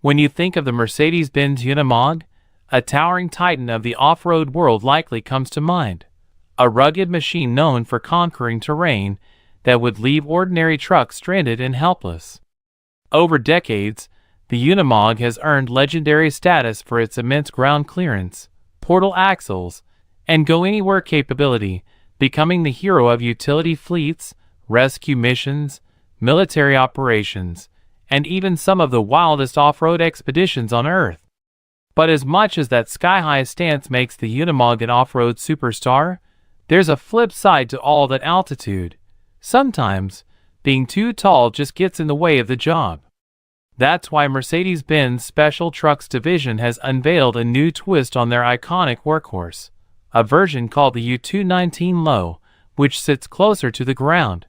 When you think of the Mercedes-Benz Unimog, a towering titan of the off-road world likely comes to mind. A rugged machine known for conquering terrain that would leave ordinary trucks stranded and helpless. Over decades, the Unimog has earned legendary status for its immense ground clearance, portal axles, and go-anywhere capability, becoming the hero of utility fleets, rescue missions, military operations, and even some of the wildest off-road expeditions on Earth. But as much as that sky-high stance makes the Unimog an off-road superstar, there's a flip side to all that altitude. Sometimes, being too tall just gets in the way of the job. That's why Mercedes-Benz Special Trucks division has unveiled a new twist on their iconic workhorse, a version called the U219 Low, which sits closer to the ground,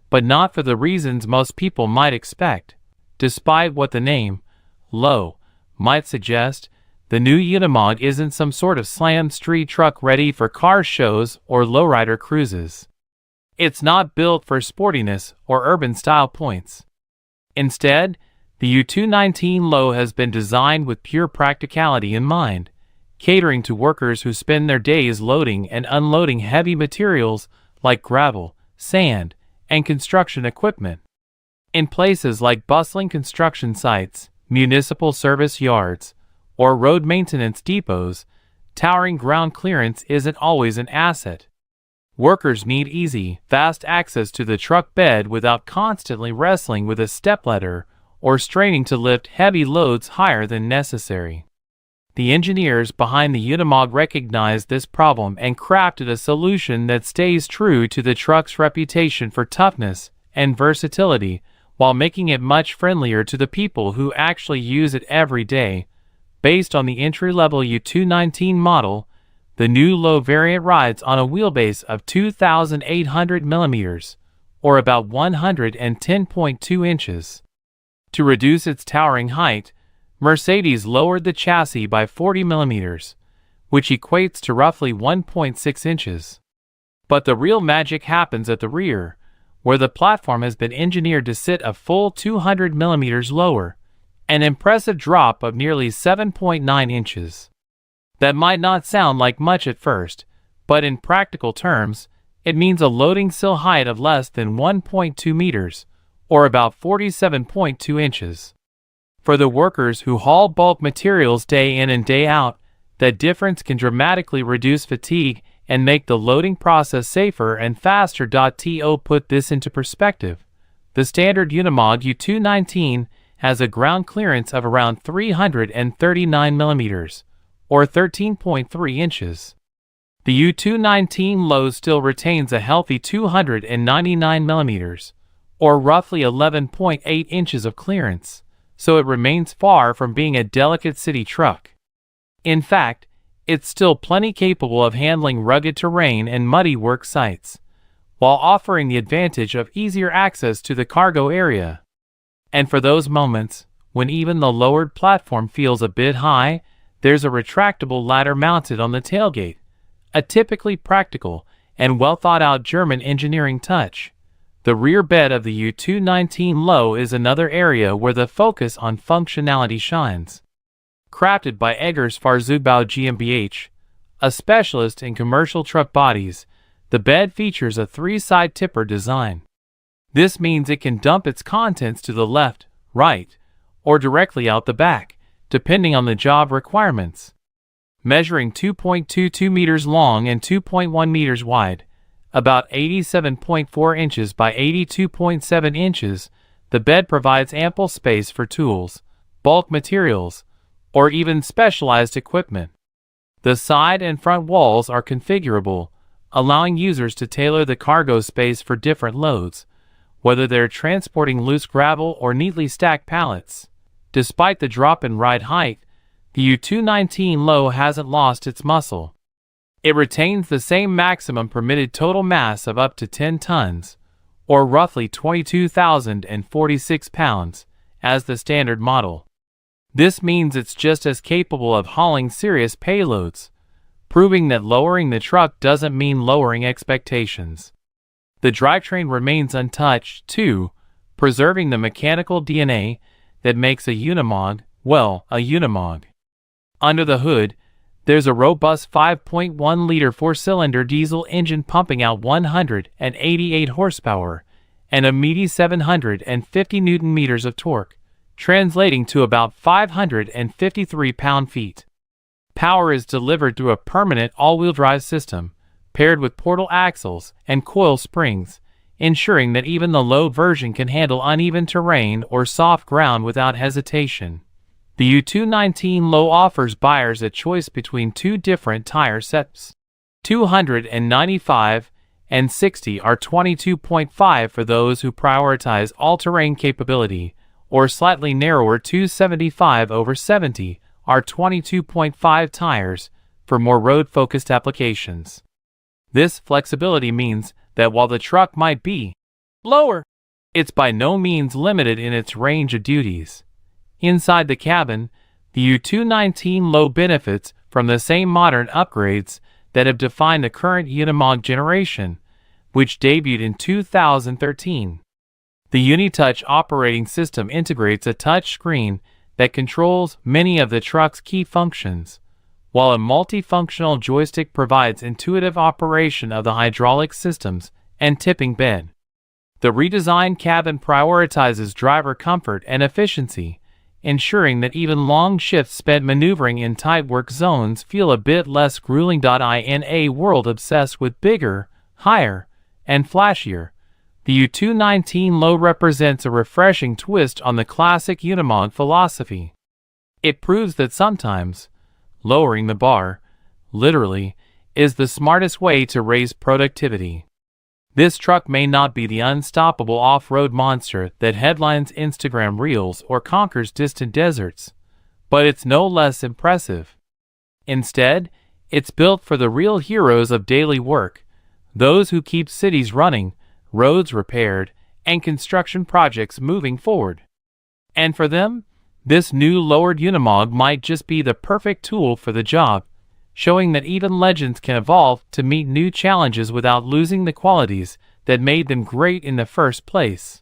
but not for the reasons most people might expect. Despite what the name, Low, might suggest, the new Unimog isn't some sort of slammed street truck ready for car shows or lowrider cruises. It's not built for sportiness or urban style points. Instead, the U219 Low has been designed with pure practicality in mind, catering to workers who spend their days loading and unloading heavy materials like gravel, sand, and construction equipment. In places like bustling construction sites, municipal service yards, or road maintenance depots, towering ground clearance isn't always an asset. Workers need easy, fast access to the truck bed without constantly wrestling with a stepladder or straining to lift heavy loads higher than necessary. The engineers behind the Unimog recognized this problem and crafted a solution that stays true to the truck's reputation for toughness and versatility, while making it much friendlier to the people who actually use it every day. Based on the entry-level U219 model, the new Low variant rides on a wheelbase of 2,800 mm, or about 110.2 inches. To reduce its towering height, Mercedes lowered the chassis by 40 mm, which equates to roughly 1.6 inches. But the real magic happens at the rear, where the platform has been engineered to sit a full 200 mm lower, an impressive drop of nearly 7.9 inches. That might not sound like much at first, but in practical terms, it means a loading sill height of less than 1.2 meters, or about 47.2 inches. For the workers who haul bulk materials day in and day out, that difference can dramatically reduce fatigue and make the loading process safer and faster. To put this into perspective, the standard Unimog U219 has a ground clearance of around 339 mm, or 13.3 inches. The U219 Low still retains a healthy 299 mm, or roughly 11.8 inches of clearance, so it remains far from being a delicate city truck. In fact, it's still plenty capable of handling rugged terrain and muddy work sites, while offering the advantage of easier access to the cargo area. And for those moments, when even the lowered platform feels a bit high, there's a retractable ladder mounted on the tailgate, a typically practical and well-thought-out German engineering touch. The rear bed of the U219 Low is another area where the focus on functionality shines. Crafted by Eggers Fahrzeugbau GmbH, a specialist in commercial truck bodies, the bed features a three-side tipper design. This means it can dump its contents to the left, right, or directly out the back, depending on the job requirements. Measuring 2.22 meters long and 2.1 meters wide, about 87.4 inches by 82.7 inches, the bed provides ample space for tools, bulk materials, or even specialized equipment. The side and front walls are configurable, allowing users to tailor the cargo space for different loads, whether they're transporting loose gravel or neatly stacked pallets. Despite the drop in ride height, the U219 Low hasn't lost its muscle. It retains the same maximum permitted total mass of up to 10 tons, or roughly 22,046 pounds, as the standard model. This means it's just as capable of hauling serious payloads, proving that lowering the truck doesn't mean lowering expectations. The drivetrain remains untouched, too, preserving the mechanical DNA that makes a Unimog Well, a Unimog. Under the hood, there's a robust 5.1-liter four-cylinder diesel engine pumping out 188 horsepower and a meaty 750 newton-meters of torque, translating to about 553 pound-feet. Power is delivered through a permanent all-wheel drive system, paired with portal axles and coil springs, ensuring that even the low version can handle uneven terrain or soft ground without hesitation. The U219 Low offers buyers a choice between two different tire sets. 295 and 60 are 22.5 for those who prioritize all-terrain capability, or slightly narrower 275/70 are 22.5 tires for more road-focused applications. This flexibility means that while the truck might be lower, it's by no means limited in its range of duties. Inside the cabin, the U219 Low benefits from the same modern upgrades that have defined the current Unimog generation, which debuted in 2013. The Uni-Touch operating system integrates a touch screen that controls many of the truck's key functions, while a multifunctional joystick provides intuitive operation of the hydraulic systems and tipping bed. The redesigned cabin prioritizes driver comfort and efficiency, ensuring that even long shifts spent maneuvering in tight work zones feel a bit less grueling. In a world obsessed with bigger, higher, and flashier, the U219 Low represents a refreshing twist on the classic Unimog philosophy. It proves that sometimes lowering the bar, literally, is the smartest way to raise productivity. This truck may not be the unstoppable off-road monster that headlines Instagram reels or conquers distant deserts, but it's no less impressive. Instead, it's built for the real heroes of daily work, those who keep cities running, roads repaired, and construction projects moving forward. And for them, this new lowered Unimog might just be the perfect tool for the job, showing that even legends can evolve to meet new challenges without losing the qualities that made them great in the first place.